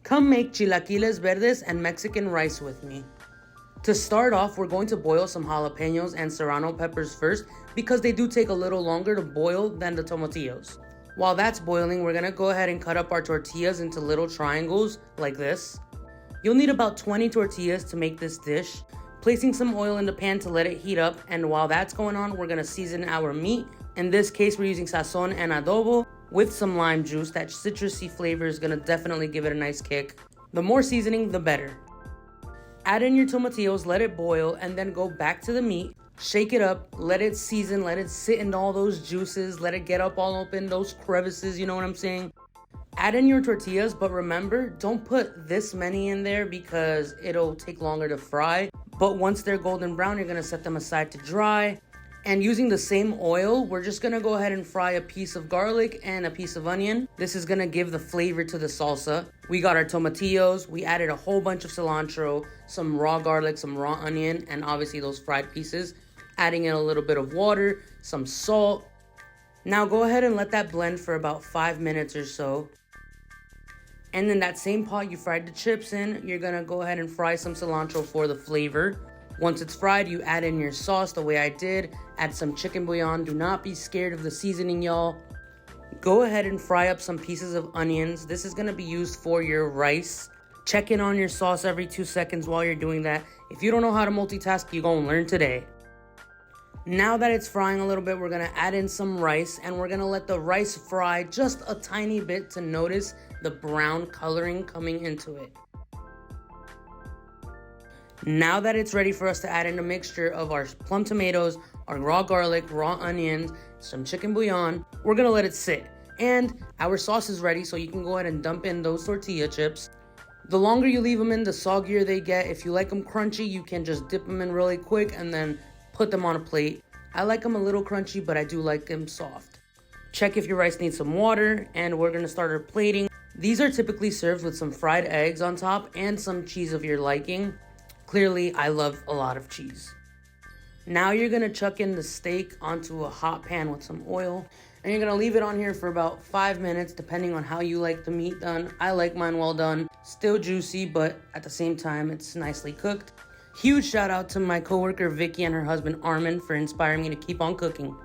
Come make Chilaquiles Verdes and Mexican rice with me. To start off, we're going to boil some jalapenos and serrano peppers first because they do take a little longer to boil than the tomatillos. While that's boiling, we're gonna go ahead and cut up our tortillas into little triangles like this. You'll need about 20 tortillas to make this dish. Placing some oil in the pan to let it heat up, and while that's going on, we're gonna season our meat. In this case, we're using sazon and adobo with some lime juice. That citrusy flavor is gonna definitely give it a nice kick. The more seasoning, the better. Add in your tomatillos, let it boil, and then go back to the meat. Shake it up, let it season, let it sit in all those juices, let it get up all up in those crevices, you know what I'm saying? Add in your tortillas, but remember, don't put this many in there because it'll take longer to fry. But once they're golden brown, you're gonna set them aside to dry. And using the same oil, we're just gonna go ahead and fry a piece of garlic and a piece of onion. This is gonna give the flavor to the salsa. We got our tomatillos, we added a whole bunch of cilantro, some raw garlic, some raw onion, and obviously those fried pieces. Adding in a little bit of water, some salt. Now go ahead and let that blend for about 5 minutes or so. And in that same pot you fried the chips in, you're gonna go ahead and fry some cilantro for the flavor. Once it's fried, you add in your sauce the way I did. Add some chicken bouillon. Do not be scared of the seasoning, y'all. Go ahead and fry up some pieces of onions. This is gonna be used for your rice. Check in on your sauce every 2 seconds while you're doing that. If you don't know how to multitask, you're gonna learn today. Now that it's frying a little bit, we're gonna add in some rice, and we're gonna let the rice fry just a tiny bit to notice the brown coloring coming into it. Now that it's ready for us to add in a mixture of our plum tomatoes, our raw garlic, raw onions, some chicken bouillon, we're gonna let it sit. And our sauce is ready, so you can go ahead and dump in those tortilla chips. The longer you leave them in, the soggier they get. If you like them crunchy, you can just dip them in really quick and then put them on a plate. I like them a little crunchy, but I do like them soft. Check if your rice needs some water, and we're gonna start our plating. These are typically served with some fried eggs on top and some cheese of your liking. Clearly, I love a lot of cheese. Now you're gonna chuck in the steak onto a hot pan with some oil, and you're gonna leave it on here for about 5 minutes, depending on how you like the meat done. I like mine well done. Still juicy, but at the same time, it's nicely cooked. Huge shout out to my coworker Vicky and her husband Armin for inspiring me to keep on cooking.